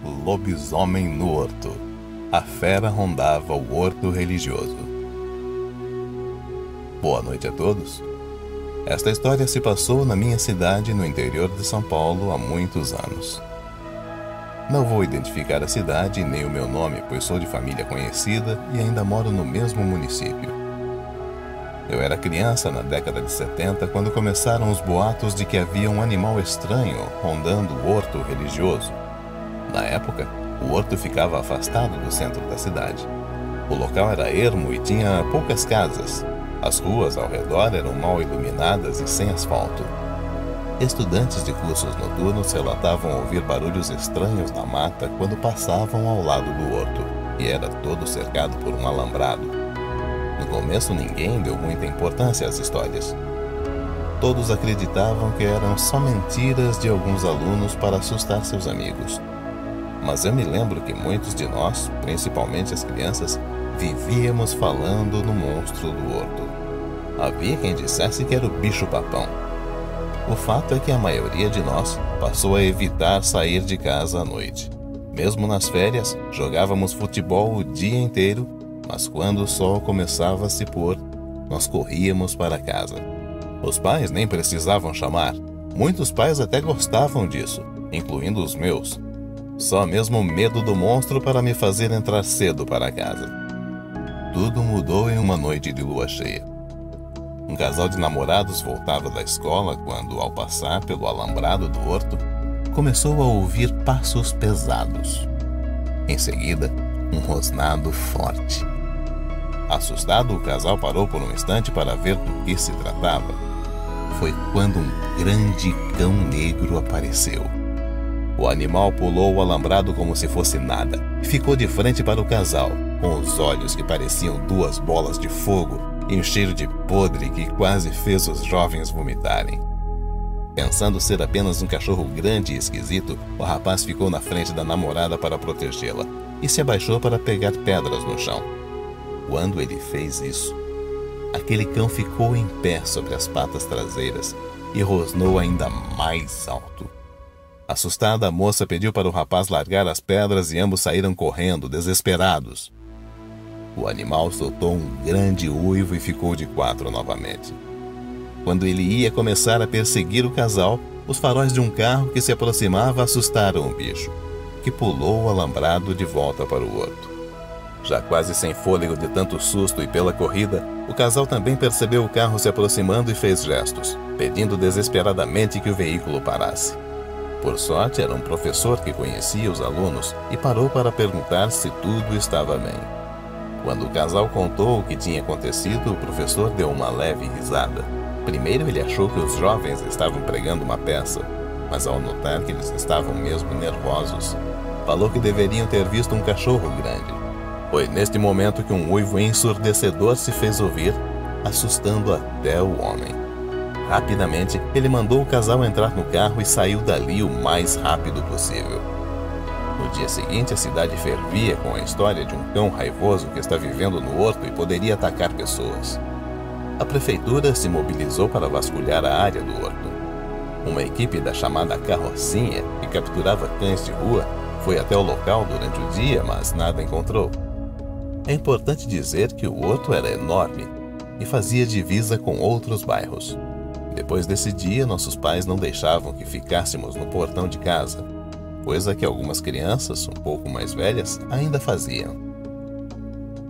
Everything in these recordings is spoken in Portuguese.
Lobisomem no Horto. A fera rondava o horto religioso. Boa noite a todos. Esta história se passou na minha cidade, no interior de São Paulo, há muitos anos. Não vou identificar a cidade nem o meu nome, pois sou de família conhecida e ainda moro no mesmo município. Eu era criança na década de 70 quando começaram os boatos de que havia um animal estranho rondando o horto religioso. Na época, o horto ficava afastado do centro da cidade. O local era ermo e tinha poucas casas. As ruas ao redor eram mal iluminadas e sem asfalto. Estudantes de cursos noturnos relatavam ouvir barulhos estranhos na mata quando passavam ao lado do horto, e era todo cercado por um alambrado. No começo ninguém deu muita importância às histórias. Todos acreditavam que eram só mentiras de alguns alunos para assustar seus amigos. Mas eu me lembro que muitos de nós, principalmente as crianças, vivíamos falando no monstro do horto. Havia quem dissesse que era o bicho-papão. O fato é que a maioria de nós passou a evitar sair de casa à noite. Mesmo nas férias, jogávamos futebol o dia inteiro, mas quando o sol começava a se pôr, nós corríamos para casa. Os pais nem precisavam chamar. Muitos pais até gostavam disso, incluindo os meus. Só mesmo medo do monstro para me fazer entrar cedo para casa. Tudo mudou em uma noite de lua cheia. Um casal de namorados voltava da escola quando, ao passar pelo alambrado do horto, começou a ouvir passos pesados. Em seguida, um rosnado forte. Assustado, o casal parou por um instante para ver do que se tratava. Foi quando um grande cão negro apareceu. O animal pulou o alambrado como se fosse nada e ficou de frente para o casal, com os olhos que pareciam duas bolas de fogo e um cheiro de podre que quase fez os jovens vomitarem. Pensando ser apenas um cachorro grande e esquisito, o rapaz ficou na frente da namorada para protegê-la e se abaixou para pegar pedras no chão. Quando ele fez isso, aquele cão ficou em pé sobre as patas traseiras e rosnou ainda mais alto. Assustada, a moça pediu para o rapaz largar as pedras e ambos saíram correndo, desesperados. O animal soltou um grande uivo e ficou de quatro novamente. Quando ele ia começar a perseguir o casal, os faróis de um carro que se aproximava assustaram o bicho, que pulou o alambrado de volta para o horto. Já quase sem fôlego de tanto susto e pela corrida, o casal também percebeu o carro se aproximando e fez gestos, pedindo desesperadamente que o veículo parasse. Por sorte, era um professor que conhecia os alunos e parou para perguntar se tudo estava bem. Quando o casal contou o que tinha acontecido, o professor deu uma leve risada. Primeiro ele achou que os jovens estavam pregando uma peça, mas ao notar que eles estavam mesmo nervosos, falou que deveriam ter visto um cachorro grande. Foi neste momento que um uivo ensurdecedor se fez ouvir, assustando até o homem. Rapidamente, ele mandou o casal entrar no carro e saiu dali o mais rápido possível. No dia seguinte, a cidade fervia com a história de um cão raivoso que está vivendo no horto e poderia atacar pessoas. A prefeitura se mobilizou para vasculhar a área do horto. Uma equipe da chamada Carrocinha, que capturava cães de rua, foi até o local durante o dia, mas nada encontrou. É importante dizer que o horto era enorme e fazia divisa com outros bairros. Depois desse dia, nossos pais não deixavam que ficássemos no portão de casa, coisa que algumas crianças, um pouco mais velhas, ainda faziam.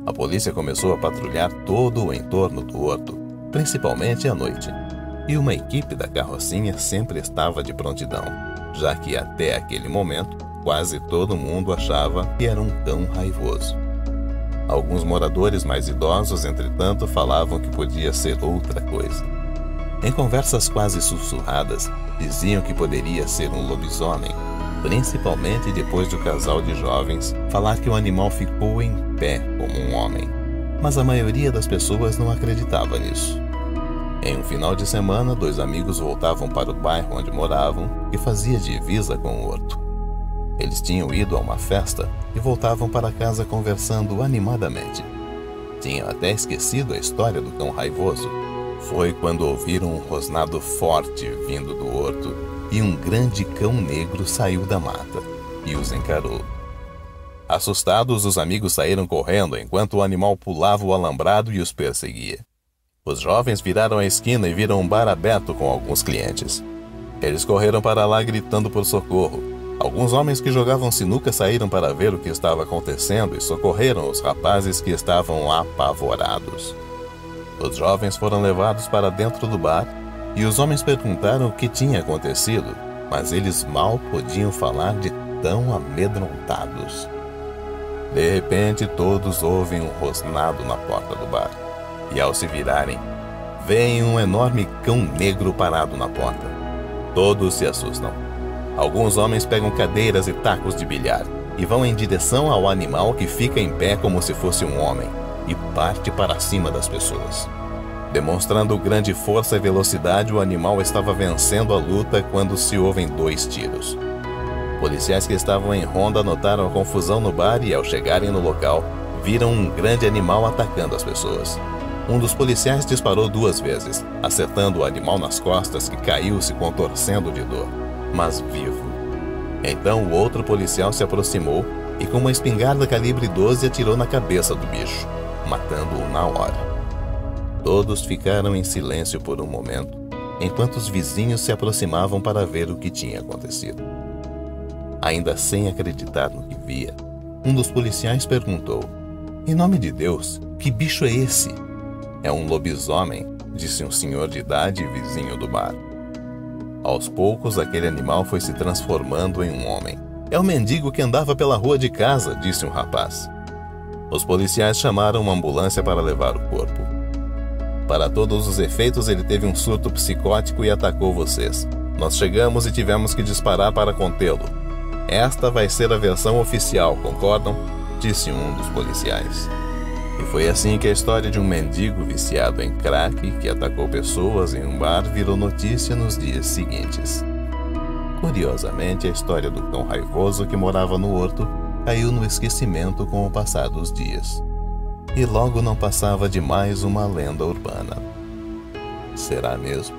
A polícia começou a patrulhar todo o entorno do horto, principalmente à noite, e uma equipe da Carrocinha sempre estava de prontidão, já que até aquele momento, quase todo mundo achava que era um cão raivoso. Alguns moradores mais idosos, entretanto, falavam que podia ser outra coisa. Em conversas quase sussurradas, diziam que poderia ser um lobisomem, principalmente depois do casal de jovens falar que o animal ficou em pé como um homem. Mas a maioria das pessoas não acreditava nisso. Em um final de semana, dois amigos voltavam para o bairro onde moravam, que fazia divisa com o horto. Eles tinham ido a uma festa e voltavam para casa conversando animadamente. Tinham até esquecido a história do cão raivoso. Foi quando ouviram um rosnado forte vindo do horto e um grande cão negro saiu da mata. e os encarou. Assustados, os amigos saíram correndo enquanto o animal pulava o alambrado e os perseguia. Os jovens viraram a esquina e viram um bar aberto com alguns clientes. Eles correram para lá gritando por socorro. Alguns homens que jogavam sinuca saíram para ver o que estava acontecendo e socorreram os rapazes que estavam apavorados. Os jovens foram levados para dentro do bar e os homens perguntaram o que tinha acontecido, mas eles mal podiam falar de tão amedrontados. De repente, todos ouvem um rosnado na porta do bar. E ao se virarem, veem um enorme cão negro parado na porta. Todos se assustam. Alguns homens pegam cadeiras e tacos de bilhar e vão em direção ao animal que fica em pé como se fosse um homem e parte para cima das pessoas. Demonstrando grande força e velocidade, o animal estava vencendo a luta quando se ouvem 2 tiros. Policiais que estavam em ronda notaram a confusão no bar e, ao chegarem no local, viram um grande animal atacando as pessoas. Um dos policiais disparou 2 vezes, acertando o animal nas costas, que caiu se contorcendo de dor, mas vivo. Então o outro policial se aproximou e com uma espingarda calibre 12 atirou na cabeça do bicho, matando-o na hora. Todos ficaram em silêncio por um momento, enquanto os vizinhos se aproximavam para ver o que tinha acontecido. Ainda sem acreditar no que via, um dos policiais perguntou: "Em nome de Deus, que bicho é esse?" "É um lobisomem", disse um senhor de idade vizinho do bar. Aos poucos, aquele animal foi se transformando em um homem. "É o mendigo que andava pela rua de casa", disse um rapaz. Os policiais chamaram uma ambulância para levar o corpo. "Para todos os efeitos, ele teve um surto psicótico e atacou vocês. Nós chegamos e tivemos que disparar para contê-lo. Esta vai ser a versão oficial, concordam?", disse um dos policiais. E foi assim que a história de um mendigo viciado em crack que atacou pessoas em um bar virou notícia nos dias seguintes. Curiosamente, a história do cão raivoso que morava no horto caiu no esquecimento com o passar dos dias. E logo não passava de mais uma lenda urbana. Será mesmo?